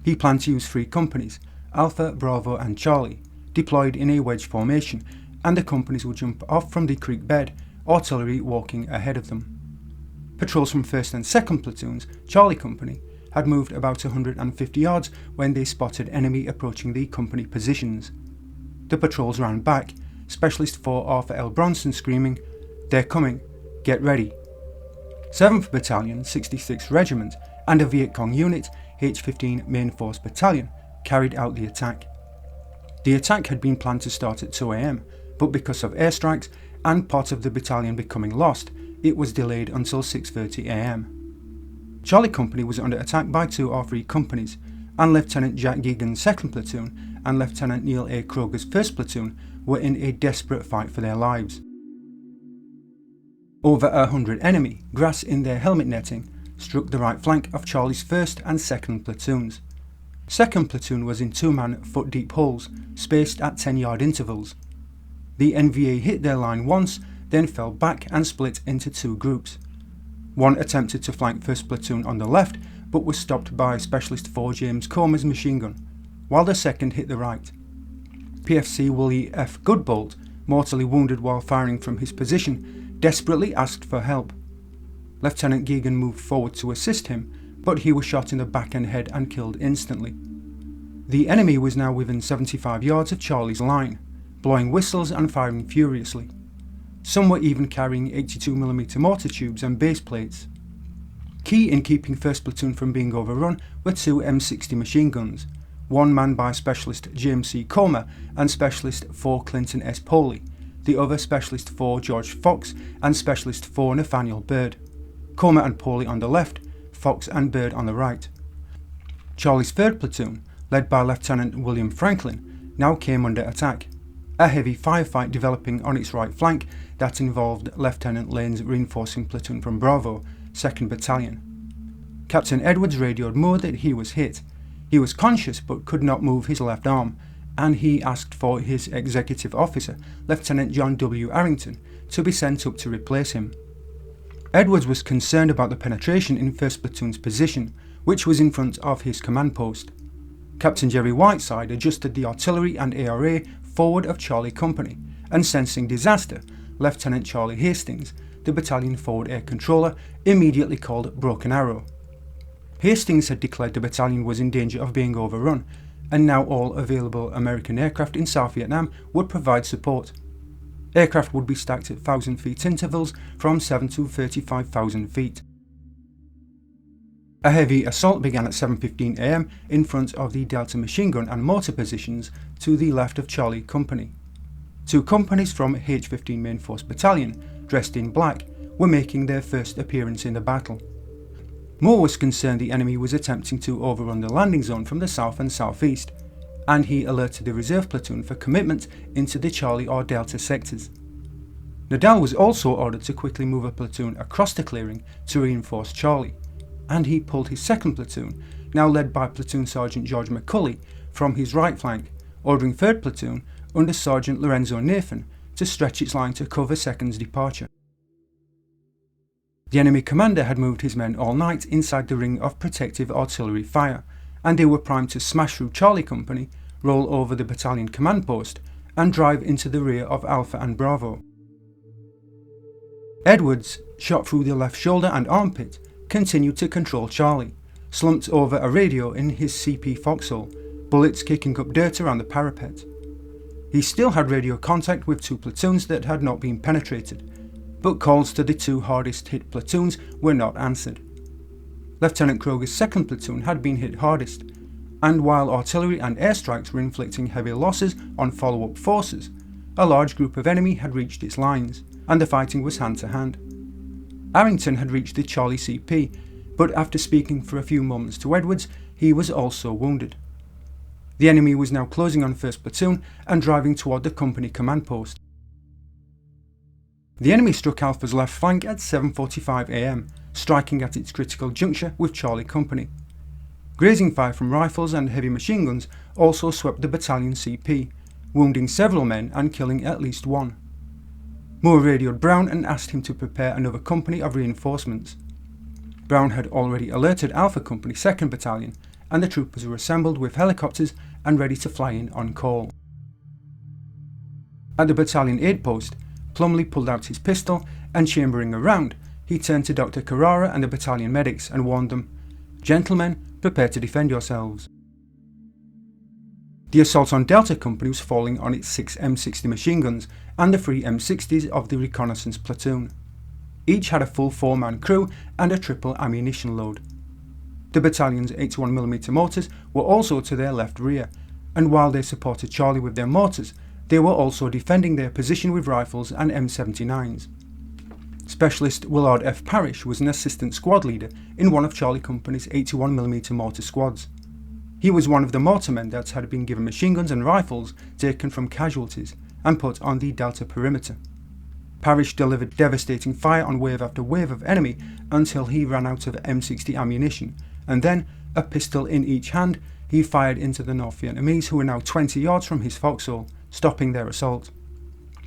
He planned to use 3 companies, Alpha, Bravo and Charlie, deployed in a wedge formation, and the companies would jump off from the creek bed, artillery walking ahead of them. Patrols from 1st and 2nd Platoons, Charlie Company, had moved about 150 yards when they spotted enemy approaching the company positions. The patrols ran back, Specialist 4 Arthur L. Bronson screaming, "They're coming, get ready." 7th Battalion, 66th Regiment, and a Viet Cong unit, H-15 Main Force Battalion, carried out the attack. The attack had been planned to start at 2 am, but because of airstrikes and part of the battalion becoming lost, it was delayed until 6:30 am. Charlie Company was under attack by 2 or 3 companies, and Lieutenant Jack Geegan's 2nd Platoon and Lieutenant Neil A. Kroger's 1st Platoon were in a desperate fight for their lives. Over 100 enemy, grass in their helmet netting, struck the right flank of Charlie's 1st and 2nd Platoons. 2nd Platoon was in 2-man foot-deep holes, spaced at 10-yard intervals. The NVA hit their line once, then fell back and split into 2 groups. One attempted to flank 1st Platoon on the left, but was stopped by Specialist 4 James Comer's machine gun, while the 2nd hit the right. PFC Willie F. Goodbolt, mortally wounded while firing from his position, desperately asked for help. Lieutenant Geegan moved forward to assist him, but he was shot in the back and head and killed instantly. The enemy was now within 75 yards of Charlie's line, blowing whistles and firing furiously. Some were even carrying 82mm mortar tubes and base plates. Key in keeping 1st Platoon from being overrun were 2 M60 machine guns, one manned by Specialist James C. Comer and Specialist 4 Clinton S. Poley, the other Specialist 4 George Fox and Specialist 4 Nathaniel Bird. Comer and Poley on the left, Fox and Bird on the right. Charlie's 3rd Platoon, led by Lieutenant William Franklin, now came under attack, a heavy firefight developing on its right flank that involved Lieutenant Lane's reinforcing platoon from Bravo, 2nd Battalion. Captain Edwards radioed Moore that he was hit. He was conscious but could not move his left arm, and he asked for his executive officer, Lieutenant John W. Arrington, to be sent up to replace him. Edwards was concerned about the penetration in 1st Platoon's position, which was in front of his command post. Captain Jerry Whiteside adjusted the artillery and ARA forward of Charlie Company, and sensing disaster, Lieutenant Charlie Hastings, the battalion forward air controller, immediately called Broken Arrow. Hastings had declared the battalion was in danger of being overrun, and now all available American aircraft in South Vietnam would provide support. Aircraft would be stacked at 1,000 feet intervals from 7 to 35,000 feet. A heavy assault began at 7:15 am in front of the Delta machine gun and mortar positions to the left of Charlie Company. 2 companies from H-15 Main Force Battalion, dressed in black, were making their first appearance in the battle. Moore was concerned the enemy was attempting to overrun the landing zone from the south and southeast, and he alerted the reserve platoon for commitment into the Charlie or Delta sectors. Nadal was also ordered to quickly move a platoon across the clearing to reinforce Charlie, and he pulled his 2nd platoon, now led by Platoon Sergeant George McCulley, from his right flank, ordering 3rd platoon under Sergeant Lorenzo Nathan to stretch its line to cover 2nd's departure. The enemy commander had moved his men all night inside the ring of protective artillery fire, and they were primed to smash through Charlie Company, roll over the battalion command post, and drive into the rear of Alpha and Bravo. Edwards, shot through the left shoulder and armpit, continued to control Charlie, slumped over a radio in his CP foxhole, bullets kicking up dirt around the parapet. He still had radio contact with 2 platoons that had not been penetrated, but calls to the 2 hardest hit platoons were not answered. Lieutenant Kroger's 2nd platoon had been hit hardest, and while artillery and airstrikes were inflicting heavy losses on follow-up forces, a large group of enemy had reached its lines, and the fighting was hand to hand. Arrington had reached the Charlie CP, but after speaking for a few moments to Edwards, he was also wounded. The enemy was now closing on 1st platoon and driving toward the company command post. The enemy struck Alpha's left flank at 7:45 am, striking at its critical juncture with Charlie Company. Grazing fire from rifles and heavy machine guns also swept the battalion CP, wounding several men and killing at least 1. Moore radioed Brown and asked him to prepare another company of reinforcements. Brown had already alerted Alpha Company 2nd Battalion, and the troopers were assembled with helicopters and ready to fly in on call. At the battalion aid post, Plumley pulled out his pistol, and chambering a round, he turned to Dr. Carrara and the battalion medics and warned them, "Gentlemen, prepare to defend yourselves." The assault on Delta Company was falling on its 6 M60 machine guns and the 3 M60s of the reconnaissance platoon. Each had a full 4-man crew and a triple ammunition load. The battalion's 81mm mortars were also to their left rear, and while they supported Charlie with their mortars, they were also defending their position with rifles and M79s. Specialist Willard F. Parrish was an assistant squad leader in one of Charlie Company's 81mm mortar squads. He was one of the mortarmen that had been given machine guns and rifles taken from casualties and put on the Delta perimeter. Parrish delivered devastating fire on wave after wave of enemy until he ran out of M60 ammunition, and then, a pistol in each hand, he fired into the North Vietnamese who were now 20 yards from his foxhole, stopping their assault.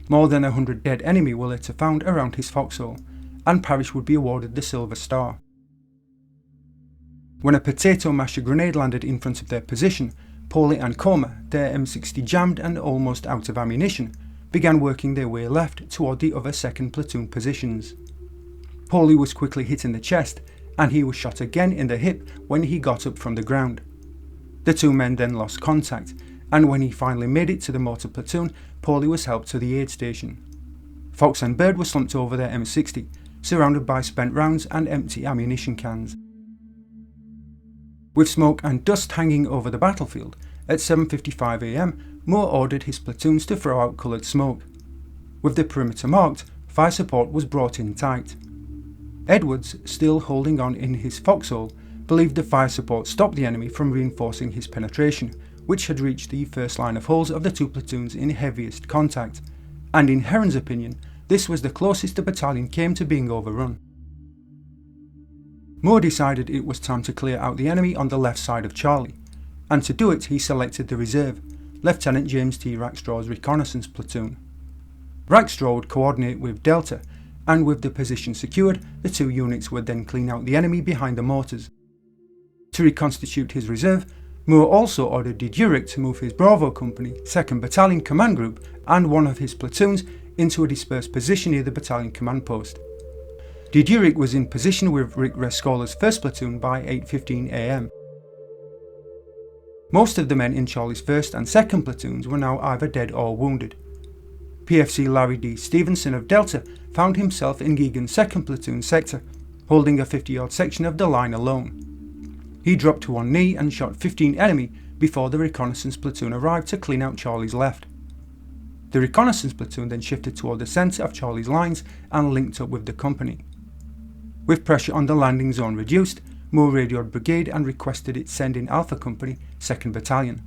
More than 100 dead enemy were later found around his foxhole, and Parrish would be awarded the Silver Star. When a potato masher grenade landed in front of their position, Pauly and Comer, their M60 jammed and almost out of ammunition, began working their way left toward the other 2nd platoon positions. Pauly was quickly hit in the chest, and he was shot again in the hip when he got up from the ground. The 2 men then lost contact, and when he finally made it to the mortar platoon, Pauly was helped to the aid station. Fox and Bird were slumped over their M60, surrounded by spent rounds and empty ammunition cans. With smoke and dust hanging over the battlefield, at 7:55 am, Moore ordered his platoons to throw out coloured smoke. With the perimeter marked, fire support was brought in tight. Edwards, still holding on in his foxhole, believed the fire support stopped the enemy from reinforcing his penetration, which had reached the first line of holes of the 2 platoons in heaviest contact, and in Heron's opinion, this was the closest the battalion came to being overrun. Moore decided it was time to clear out the enemy on the left side of Charlie, and to do it he selected the reserve, Lieutenant James T. Rackstraw's reconnaissance platoon. Rackstraw would coordinate with Delta, and with the position secured, the 2 units would then clean out the enemy behind the mortars. To reconstitute his reserve, Moore also ordered de Duroc to move his Bravo Company, 2nd Battalion Command Group and one of his platoons into a dispersed position near the battalion command post. De Duroc was in position with Rick Rescola's 1st Platoon by 8:15 am. Most of the men in Charlie's 1st and 2nd platoons were now either dead or wounded. PFC Larry D. Stevenson of Delta found himself in Geoghegan's 2nd Platoon sector, holding a 50-yard section of the line alone. He dropped to one knee and shot 15 enemy before the reconnaissance platoon arrived to clean out Charlie's left. The reconnaissance platoon then shifted toward the centre of Charlie's lines and linked up with the company. With pressure on the landing zone reduced, Moore radioed Brigade and requested it send in Alpha Company, 2nd Battalion.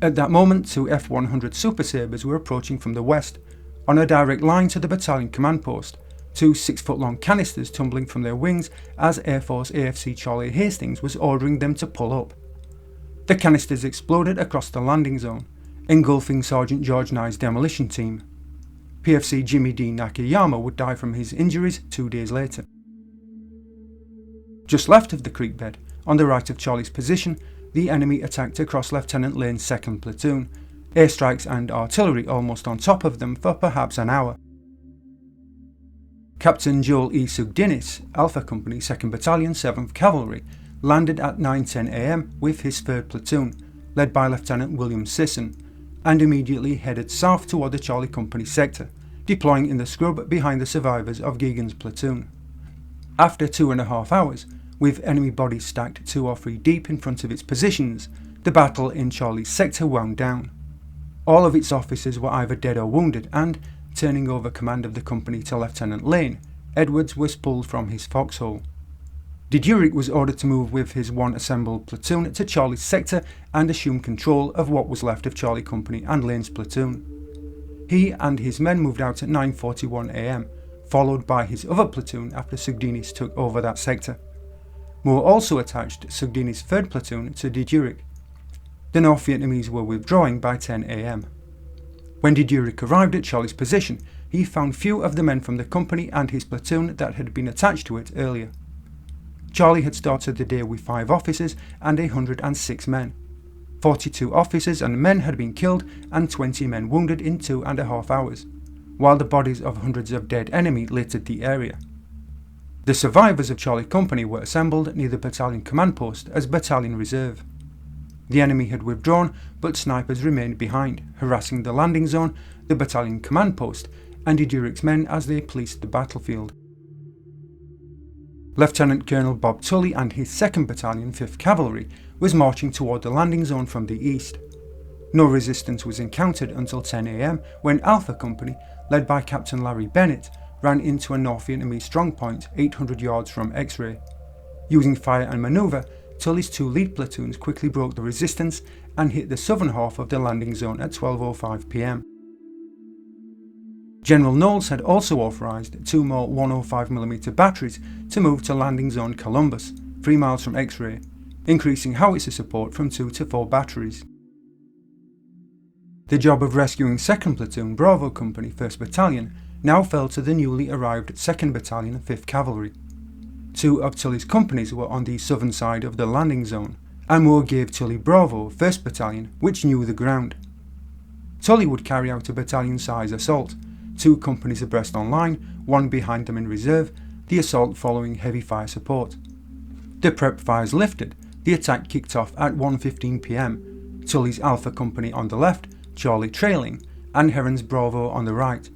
At that moment, two F-100 Super Sabres were approaching from the west, on a direct line to the battalion command post, two 6-foot-long canisters tumbling from their wings as Air Force AFC Charlie Hastings was ordering them to pull up. The canisters exploded across the landing zone, engulfing Sergeant George Nye's demolition team. PFC Jimmy D. Nakayama would die from his injuries 2 days later. Just left of the creek bed, on the right of Charlie's position, the enemy attacked across Lieutenant Lane's 2nd Platoon, airstrikes and artillery almost on top of them for perhaps an hour. Captain Joel E. Sugdinis, Alpha Company, 2nd Battalion, 7th Cavalry, landed at 9:10 am with his 3rd Platoon, led by Lieutenant William Sisson, and immediately headed south toward the Charlie Company sector, deploying in the scrub behind the survivors of Geoghegan's platoon. After 2.5 hours, with enemy bodies stacked 2 or 3 deep in front of its positions, the battle in Charlie's sector wound down. All of its officers were either dead or wounded, and, turning over command of the company to Lieutenant Lane, Edwards was pulled from his foxhole. De Duroc was ordered to move with his one assembled platoon to Charlie's sector and assume control of what was left of Charlie Company and Lane's platoon. He and his men moved out at 9:41 am, followed by his other platoon after Sugdinis took over that sector. Moore also attached Sugdinis' 3rd Platoon to de Duroc. The North Vietnamese were withdrawing by 10 am. When de Duroc arrived at Charlie's position, he found few of the men from the company and his platoon that had been attached to it earlier. Charlie had started the day with 5 officers and 106 men. 42 officers and men had been killed and 20 men wounded in 2.5 hours, while the bodies of hundreds of dead enemy littered the area. The survivors of Charlie Company were assembled near the battalion command post as battalion reserve. The enemy had withdrawn, but snipers remained behind, harassing the landing zone, the battalion command post, and de Duroc's men as they policed the battlefield. Lieutenant Colonel Bob Tully and his 2nd Battalion, 5th Cavalry, was marching toward the landing zone from the east. No resistance was encountered until 10 am when Alpha Company, led by Captain Larry Bennett, ran into a North Vietnamese strongpoint 800 yards from X-Ray. Using fire and manoeuvre, Tully's 2 lead platoons quickly broke the resistance and hit the southern half of the landing zone at 12:05 pm. General Knowles had also authorised 2 more 105mm batteries to move to landing zone Columbus, 3 miles from X-Ray, increasing howitzer support from 2 to 4 batteries. The job of rescuing 2nd Platoon Bravo Company 1st Battalion now fell to the newly arrived 2nd Battalion 5th Cavalry. 2 of Tully's companies were on the southern side of the landing zone, and Moore gave Tully Bravo 1st Battalion, which knew the ground. Tully would carry out a battalion-size assault, 2 companies abreast on line, 1 behind them in reserve, the assault following heavy fire support. The prep fires lifted, the attack kicked off at 1:15 pm, Tully's Alpha Company on the left, Charlie trailing, and Heron's Bravo on the right.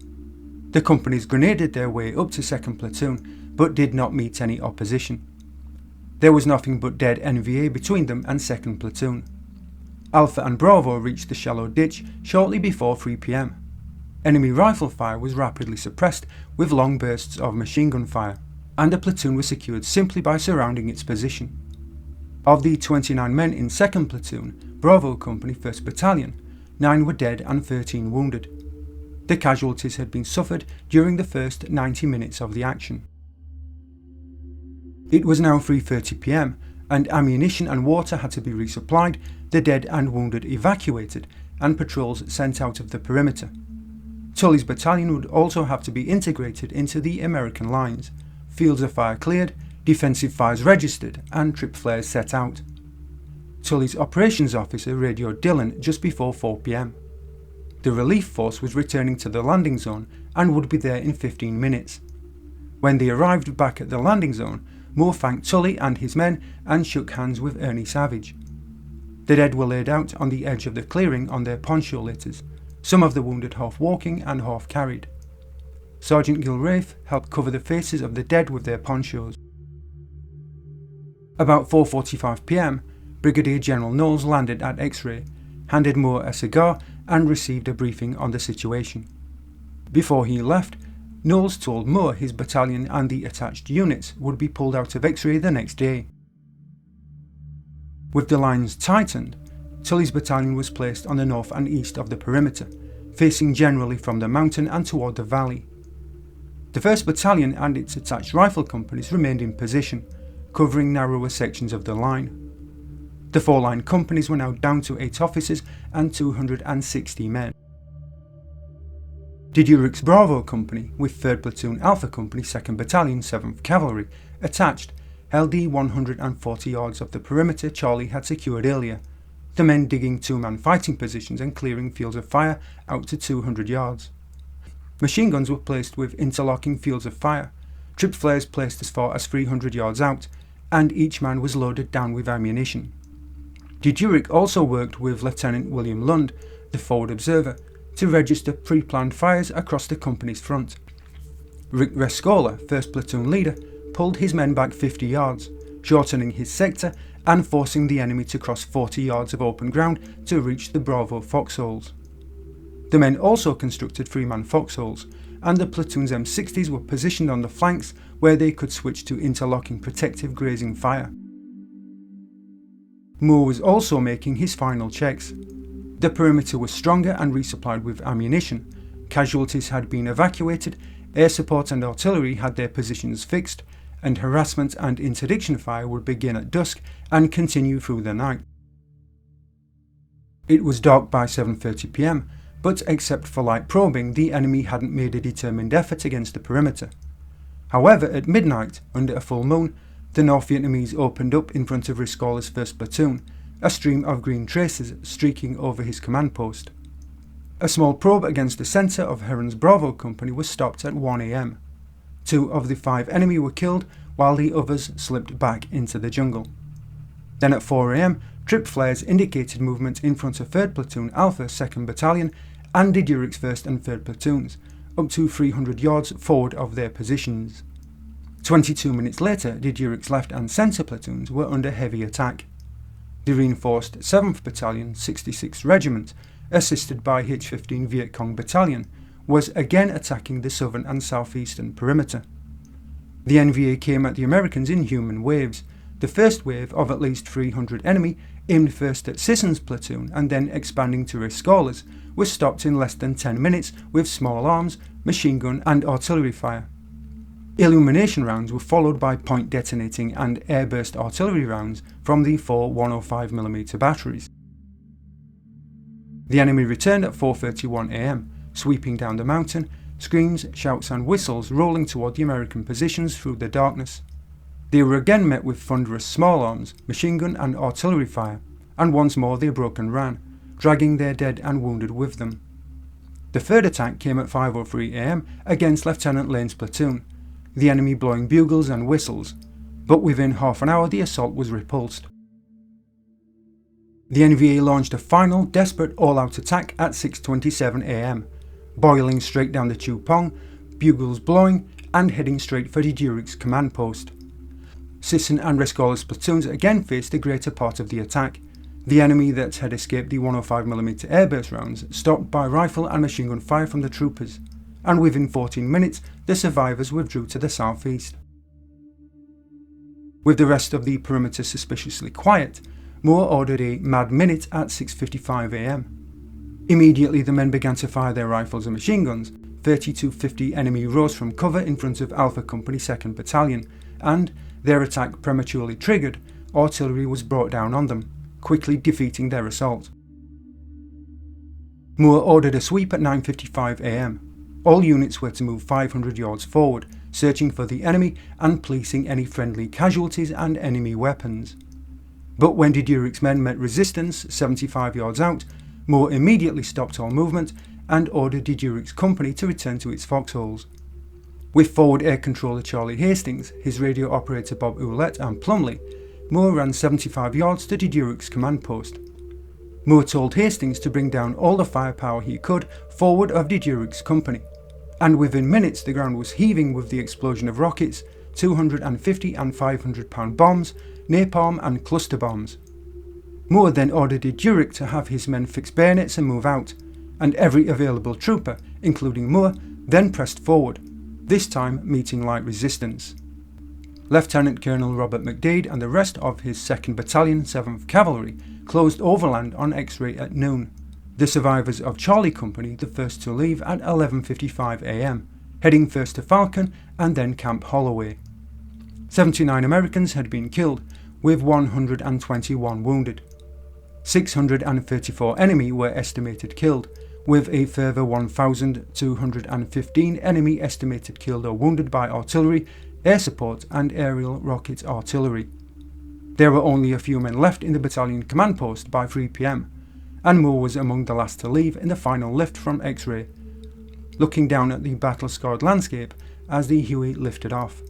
The companies grenaded their way up to 2nd Platoon, but did not meet any opposition. There was nothing but dead NVA between them and 2nd Platoon. Alpha and Bravo reached the shallow ditch shortly before 3 pm. Enemy rifle fire was rapidly suppressed with long bursts of machine gun fire, and the platoon was secured simply by surrounding its position. Of the 29 men in 2nd Platoon, Bravo Company 1st Battalion, 9 were dead and 13 wounded. The casualties had been suffered during the first 90 minutes of the action. It was now 3:30 pm, and ammunition and water had to be resupplied, the dead and wounded evacuated, and patrols sent out of the perimeter. Tully's battalion would also have to be integrated into the American lines, fields of fire cleared, defensive fires registered, and trip flares set out. Tully's operations officer radioed Dillon just before 4 p.m. The relief force was returning to the landing zone and would be there in 15 minutes. When they arrived back at the landing zone, Moore thanked Tully and his men and shook hands with Ernie Savage. The dead were laid out on the edge of the clearing on their poncho litters, some of the wounded half walking and half carried. Sergeant Gilraith helped cover the faces of the dead with their ponchos. About 4:45 p.m, Brigadier General Knowles landed at X-Ray, handed Moore a cigar and received a briefing on the situation. Before he left, Knowles told Moore his battalion and the attached units would be pulled out of X-Ray the next day. With the lines tightened, Tully's battalion was placed on the north and east of the perimeter, facing generally from the mountain and toward the valley. The 1st Battalion and its attached rifle companies remained in position, covering narrower sections of the line. The 4 line companies were now down to 8 officers and 260 men. Diduric's Bravo Company, with 3rd Platoon Alpha Company 2nd Battalion 7th Cavalry, attached, held the 140 yards of the perimeter Charlie had secured earlier, the men digging 2-man fighting positions and clearing fields of fire out to 200 yards. Machine guns were placed with interlocking fields of fire, trip flares placed as far as 300 yards out, and each man was loaded down with ammunition. Diduric also worked with Lieutenant William Lund, the forward observer, to register pre-planned fires across the company's front. Rick Rescola, 1st Platoon leader, pulled his men back 50 yards, shortening his sector and forcing the enemy to cross 40 yards of open ground to reach the Bravo foxholes. The men also constructed 3-man foxholes, and the platoon's M60s were positioned on the flanks where they could switch to interlocking protective grazing fire. Moore was also making his final checks. The perimeter was stronger and resupplied with ammunition, casualties had been evacuated, air support and artillery had their positions fixed, and harassment and interdiction fire would begin at dusk and continue through the night. It was dark by 7:30 p.m, but except for light probing, the enemy hadn't made a determined effort against the perimeter. However, at midnight, under a full moon, the North Vietnamese opened up in front of Rescola's 1st Platoon, a stream of green traces streaking over his command post. A small probe against the centre of Heron's Bravo Company was stopped at 1 a.m. 2 of the 5 enemy were killed, while the others slipped back into the jungle. Then at 4 a.m, trip flares indicated movement in front of 3rd Platoon Alpha 2nd Battalion and Diduric's 1st and 3rd Platoons, up to 300 yards forward of their positions. 22 minutes later, Diduric's left and centre platoons were under heavy attack. The reinforced 7th Battalion 66th Regiment, assisted by H-15 Viet Cong Battalion, was again attacking the southern and southeastern perimeter. The NVA came at the Americans in human waves, the first wave of at least 300 enemy, aimed first at Sisson's platoon and then expanding to Rescola's, was stopped in less than 10 minutes with small arms, machine gun and artillery fire. Illumination rounds were followed by point detonating and airburst artillery rounds from the 4 105mm batteries. The enemy returned at 4:31 a.m, sweeping down the mountain, screams, shouts and whistles rolling toward the American positions through the darkness. They were again met with thunderous small arms, machine gun and artillery fire, and once more they broke and ran, dragging their dead and wounded with them. The third attack came at 5:03 a.m. against Lieutenant Lane's platoon, the enemy blowing bugles and whistles, but within half an hour the assault was repulsed. The NVA launched a final, desperate all-out attack at 6:27 a.m, boiling straight down the Chu Pong, bugles blowing, and heading straight for Diduric's command post. Sisson and Rescola's platoons again faced the greater part of the attack, the enemy that had escaped the 105mm airburst rounds stopped by rifle and machine gun fire from the troopers, and within 14 minutes the survivors withdrew to the southeast. With the rest of the perimeter suspiciously quiet, Moore ordered a mad minute at 6:55 a.m. Immediately the men began to fire their rifles and machine guns. 30 to 50 enemy rose from cover in front of Alpha Company 2nd Battalion, and, their attack prematurely triggered, artillery was brought down on them, quickly defeating their assault. Moore ordered a sweep at 9:55 a.m. All units were to move 500 yards forward, searching for the enemy and policing any friendly casualties and enemy weapons. But when De Duric's men met resistance 75 yards out, Moore immediately stopped all movement and ordered De Duric's company to return to its foxholes. With forward air controller Charlie Hastings, his radio operator Bob Ouellette and Plumley, Moore ran 75 yards to De Duric's command post. Moore told Hastings to bring down all the firepower he could forward of De Duric's company, and within minutes the ground was heaving with the explosion of rockets, 250 and 500 pound bombs, napalm and cluster bombs. Moore then ordered De Duric to have his men fix bayonets and move out, and every available trooper, including Moore, then pressed forward, this time meeting light resistance. Lieutenant Colonel Robert McDade and the rest of his 2nd Battalion, 7th Cavalry, closed overland on X-ray at noon. The survivors of Charlie Company the first to leave at 11:55 am, heading first to Falcon and then Camp Holloway. 79 Americans had been killed, with 121 wounded. 634 enemy were estimated killed, with a further 1,215 enemy estimated killed or wounded by artillery, air support and aerial rocket artillery. There were only a few men left in the battalion command post by 3 p.m, and Moore was among the last to leave in the final lift from X-ray, looking down at the battle-scarred landscape as the Huey lifted off.